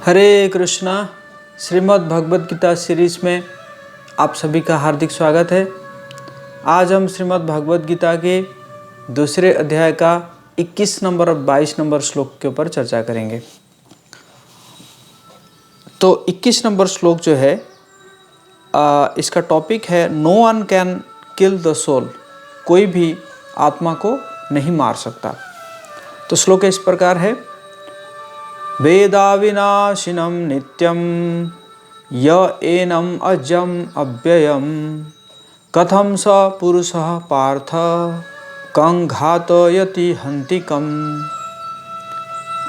हरे Krishna. Shrimad Bhagavad Gita series में आप सभी का हार्दिक स्वागत है। आज हम श्रीमद् भगवद गीता के दूसरे अध्याय का 21 नंबर और 22 नंबर श्लोक के ऊपर चर्चा करेंगे। तो 21 नंबर श्लोक जो है इसका टॉपिक है no one can kill the soul. कोई भी आत्मा को नहीं मार सकता। तो श्लोक इस प्रकार है, वेदाविनाशिनं नित्यं य एनम अजम अव्ययम कथम स पुरुषः पार्थ कं घातयति हन्तिकम्।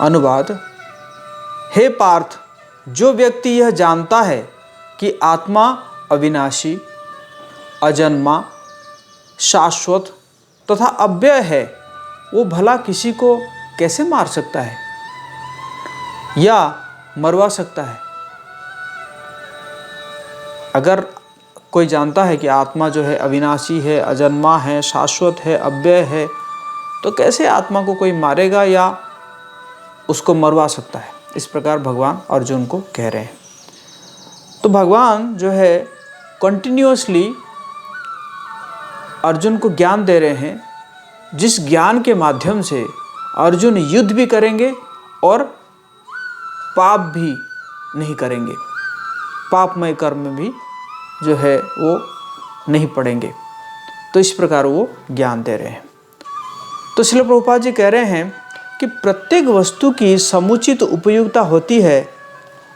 अनुवाद, हे पार्थ, जो व्यक्ति यह जानता है कि आत्मा अविनाशी, अजन्मा, शाश्वत तथा अव्यय है, वो भला किसी को कैसे मार सकता है या मरवा सकता है। अगर कोई जानता है कि आत्मा जो है अविनाशी है, अजन्मा है, शाश्वत है, अव्यय है, तो कैसे आत्मा को कोई मारेगा या उसको मरवा सकता है। इस प्रकार भगवान अर्जुन को कह रहे हैं। तो भगवान जो है कंटिन्यूअसली अर्जुन को ज्ञान दे रहे हैं, जिस ज्ञान के माध्यम से अर्जुन युद्ध भी करेंगे और पाप भी नहीं करेंगे, पापमय कर्म भी जो है वो नहीं पड़ेंगे। तो इस प्रकार वो ज्ञान दे रहे हैं। तो श्रील प्रभुपाद जी कह रहे हैं कि प्रत्येक वस्तु की समुचित उपयोगिता होती है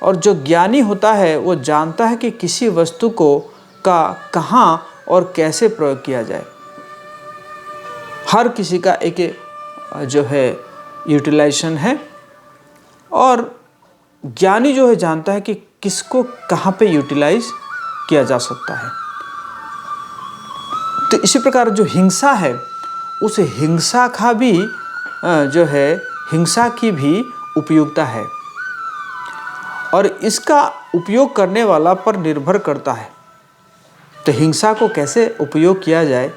और जो ज्ञानी होता है वो जानता है कि किसी वस्तु को का कहाँ और कैसे प्रयोग किया जाए। हर किसी का एक जो है यूटिलाइजेशन है और ज्ञानी जो है जानता है कि किसको कहाँ पे यूटिलाइज किया जा सकता है। तो इसी प्रकार जो हिंसा है, उस हिंसा का भी जो है हिंसा की भी उपयोगिता है और इसका उपयोग करने वाला पर निर्भर करता है। तो हिंसा को कैसे उपयोग किया जाए,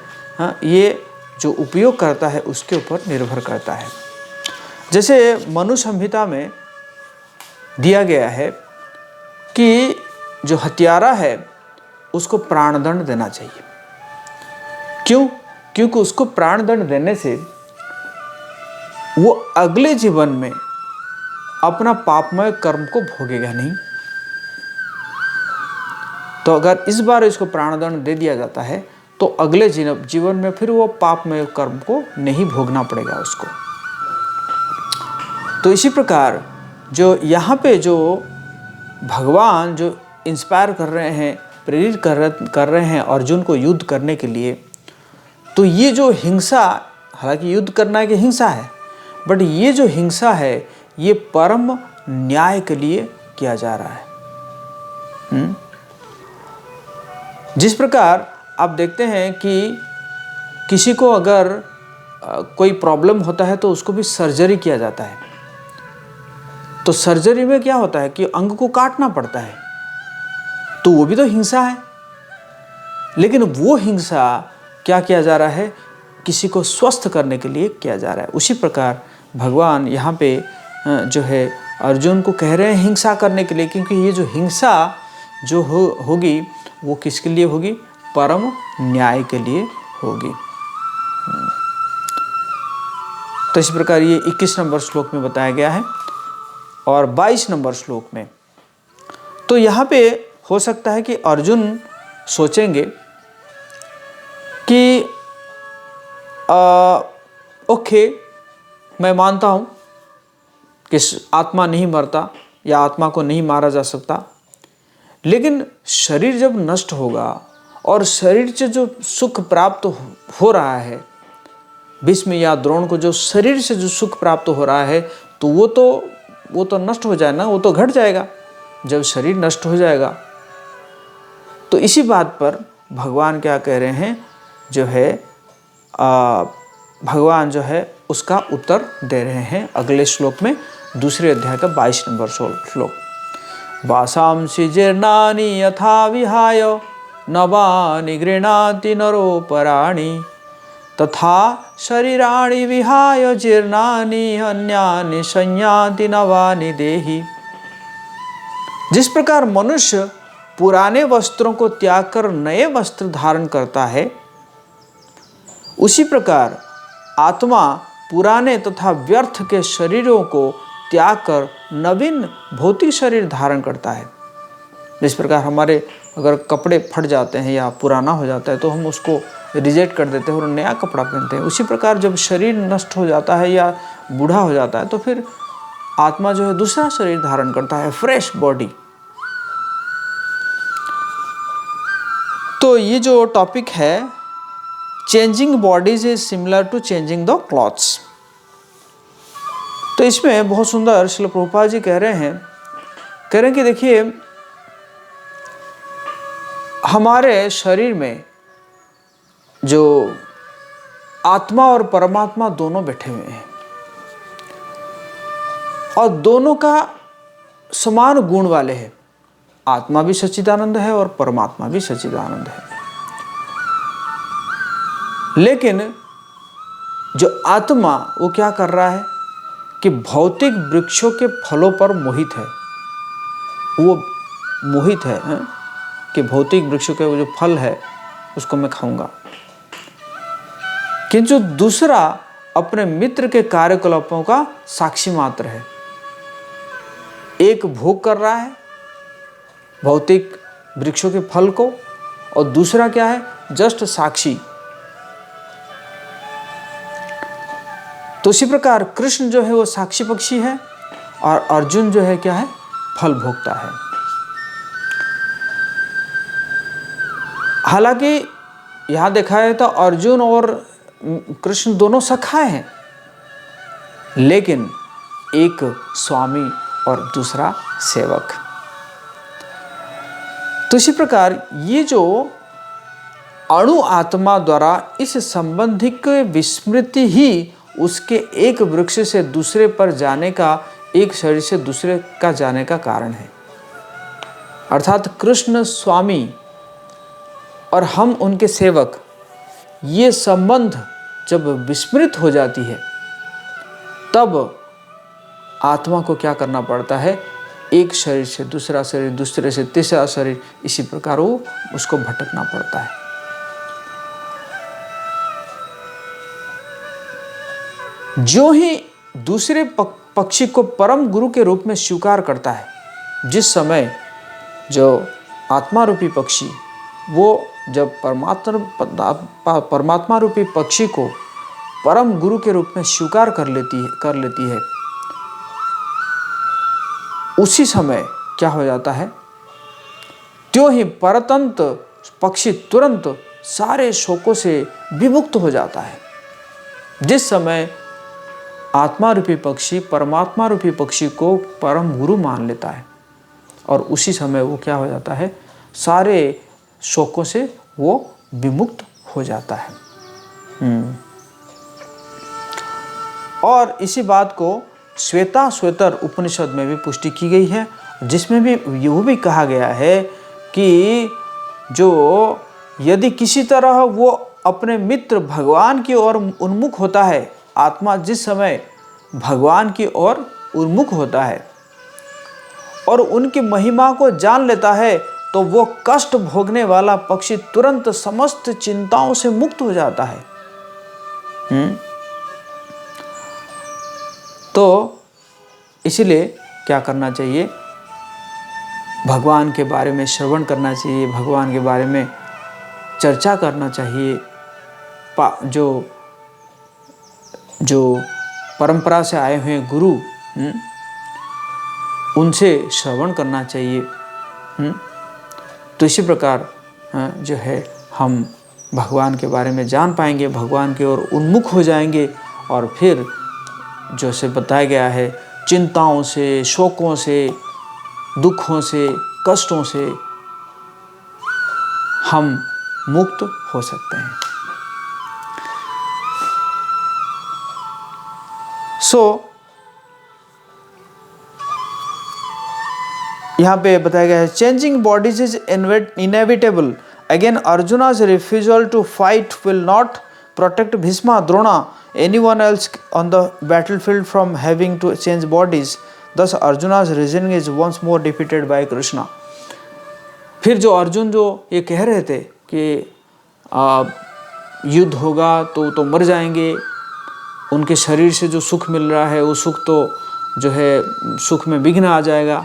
ये जो उपयोग करता है उसके ऊपर निर्भर करता है। जैसे मनु संहिता में दिया गया है कि जो हत्यारा है उसको प्राणदंड देना चाहिए। क्यों? क्योंकि उसको प्राणदंड देने से वो अगले जीवन में अपना पापमय कर्म को भोगेगा नहीं। तो अगर इस बार इसको प्राणदंड दे दिया जाता है तो अगले जीवन में फिर वो पापमय कर्म को नहीं भोगना पड़ेगा उसको। तो इसी प्रकार जो यहाँ पे जो भगवान जो इंस्पायर कर रहे हैं, प्रेरित कर रहे हैं अर्जुन को युद्ध करने के लिए, तो ये जो हिंसा, हालांकि युद्ध करना एक हिंसा है, बट ये जो हिंसा है ये परम न्याय के लिए किया जा रहा है। जिस प्रकार आप देखते हैं कि किसी को अगर कोई प्रॉब्लम होता है तो उसको भी सर्जरी किया जाता है। तो सर्जरी में क्या होता है कि अंग को काटना पड़ता है, तो वो भी तो हिंसा है। लेकिन वो हिंसा क्या किया जा रहा है, किसी को स्वस्थ करने के लिए किया जा रहा है। उसी प्रकार भगवान यहाँ पे जो है अर्जुन को कह रहे हैं हिंसा करने के लिए, क्योंकि ये जो हिंसा जो होगी वो किसके लिए होगी, परम न्याय के लिए होगी। तो इस प्रकार ये 21 नंबर श्लोक में बताया गया है। और 22 नंबर श्लोक में तो यहाँ पे हो सकता है कि अर्जुन सोचेंगे कि ओके, मैं मानता हूँ कि आत्मा नहीं मरता या आत्मा को नहीं मारा जा सकता, लेकिन शरीर जब नष्ट होगा और शरीर से जो सुख प्राप्त हो रहा है, भीष्म या द्रोण को जो शरीर से जो सुख प्राप्त हो रहा है, तो वो तो नष्ट हो जाए ना, वो तो घट जाएगा जब शरीर नष्ट हो जाएगा। तो इसी बात पर भगवान क्या कह रहे हैं, जो है भगवान जो है उसका उत्तर दे रहे हैं अगले श्लोक में, दूसरे अध्याय का 22 नंबर श्लोक। वासांसि जीर्णानि यथा विहाय नवानि गृह्णाति नरोपराणि तथा शरीराणि विहाय जीर्णानि अन्यानि संयाति नवानि देहि। जिस प्रकार मनुष्य पुराने वस्त्रों को त्याग कर नए वस्त्र धारण करता है, उसी प्रकार आत्मा पुराने तथा व्यर्थ के शरीरों को त्याग कर नवीन भौतिक शरीर धारण करता है। जिस प्रकार हमारे अगर कपड़े फट जाते हैं या पुराना हो जाता है तो हम उसको रिजेक्ट कर देते हैं और नया कपड़ा पहनते हैं, उसी प्रकार जब शरीर नष्ट हो जाता है या बूढ़ा हो जाता है तो फिर आत्मा जो है दूसरा शरीर धारण करता है, फ्रेश बॉडी। तो ये जो टॉपिक है, changing bodies is similar to changing the clothes. तो इसमें बहुत सुंदर श्रील प्रभुपाद जी कह रहे हैं कि देखिए हमारे शरीर में जो आत्मा और परमात्मा दोनों बैठे हुए हैं और दोनों का समान गुण वाले हैं। आत्मा भी सच्चिदानंद है और परमात्मा भी सच्चिदानंद है। लेकिन जो आत्मा वो क्या कर रहा है कि भौतिक वृक्षों के फलों पर मोहित है। वो मोहित है कि भौतिक वृक्षों के वो जो फल है उसको मैं खाऊंगा। किंतु दूसरा अपने मित्र के कार्यकलापों का साक्षी मात्र है। एक भोग कर रहा है भौतिक वृक्षों के फल को और दूसरा क्या है, जस्ट साक्षी। तो इसी प्रकार कृष्ण जो है वो साक्षी पक्षी है और अर्जुन जो है क्या है, फल भोगता है। हालांकि यहां देखा है तो अर्जुन और कृष्ण दोनों सखाए हैं, लेकिन एक स्वामी और दूसरा सेवक। तो इसी प्रकार ये जो अणु आत्मा द्वारा इस संबंधिक विस्मृति ही उसके एक वृक्ष से दूसरे पर जाने का, एक शरीर से दूसरे का जाने का कारण है। अर्थात कृष्ण स्वामी और हम उनके सेवक, ये संबंध जब विस्मृत हो जाती है तब आत्मा को क्या करना पड़ता है, एक शरीर से दूसरा शरीर, दूसरे से तीसरा शरीर, इसी प्रकार वो उसको भटकना पड़ता है। जो ही दूसरे पक्षी को परम गुरु के रूप में स्वीकार करता है, जिस समय जो आत्मा रूपी पक्षी वो जब परमात्मा रूपी पक्षी को परम गुरु के रूप में स्वीकार कर लेती है, उसी समय क्या हो जाता है, त्यों ही परतंत पक्षी तुरंत सारे शोकों से विमुक्त हो जाता है। जिस समय आत्मा रूपी पक्षी परमात्मा रूपी पक्षी को परम गुरु मान लेता है और उसी समय वो क्या हो जाता है, सारे शोकों से वो विमुक्त हो जाता है। और इसी बात को श्वेताश्वेतर उपनिषद में भी पुष्टि की गई है, जिसमें भी वो भी कहा गया है कि जो यदि किसी तरह वो अपने मित्र भगवान की ओर उन्मुख होता है, आत्मा जिस समय भगवान की ओर उन्मुख होता है और उनकी महिमा को जान लेता है, तो वो कष्ट भोगने वाला पक्षी तुरंत समस्त चिंताओं से मुक्त हो जाता है। तो इसलिए क्या करना चाहिए, भगवान के बारे में श्रवण करना चाहिए, भगवान के बारे में चर्चा करना चाहिए। जो परंपरा से आए हुए गुरु, उनसे श्रवण करना चाहिए। तो इसी प्रकार जो है हम भगवान के बारे में जान पाएंगे, भगवान की ओर उन्मुख हो जाएंगे और फिर जो से बताया गया है, चिंताओं से, शोकों से, दुखों से, कष्टों से हम मुक्त हो सकते हैं। यहाँ पे बताया गया है, changing bodies is inevitable. Again अर्जुना's refusal to fight will not protect Bhishma, Drona, anyone else on the battlefield from having to change bodies. Thus Arjuna's reasoning is once more defeated by Krishna. फिर जो अर्जुन जो ये कह रहे थे कि युद्ध होगा तो मर जाएंगे, उनके शरीर से जो सुख मिल रहा है वो सुख तो जो है सुख में विघ्न आ जाएगा।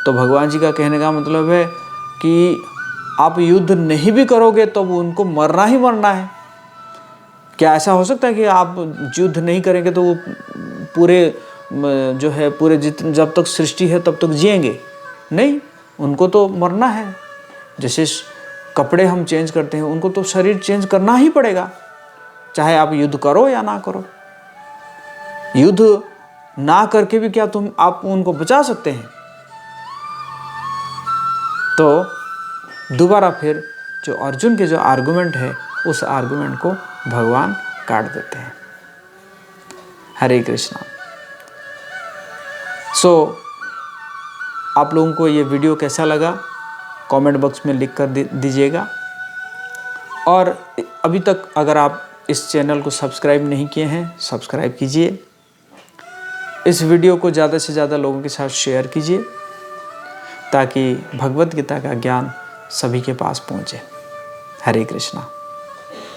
तो भगवान जी का कहने का मतलब है कि आप युद्ध नहीं भी करोगे तो उनको मरना ही मरना है। क्या ऐसा हो सकता है कि आप युद्ध नहीं करेंगे तो वो पूरे जो है पूरे जब तक सृष्टि है तब तक जिएंगे? नहीं, उनको तो मरना है। जैसे कपड़े हम चेंज करते हैं, उनको तो शरीर चेंज करना ही पड़ेगा, चाहे आप युद्ध करो या ना करो। युद्ध ना करके भी क्या आप उनको बचा सकते हैं? तो दोबारा फिर जो अर्जुन के जो आर्गुमेंट है उस आर्गुमेंट को भगवान काट देते हैं। हरे कृष्णा। आप लोगों को ये वीडियो कैसा लगा कमेंट बॉक्स में लिख कर दीजिएगा। और अभी तक अगर आप इस चैनल को सब्सक्राइब नहीं किए हैं, सब्सक्राइब कीजिए। इस वीडियो को ज़्यादा से ज़्यादा लोगों के साथ शेयर कीजिए ताकि भगवत गीता का ज्ञान सभी के पास पहुँचे। हरे कृष्णा।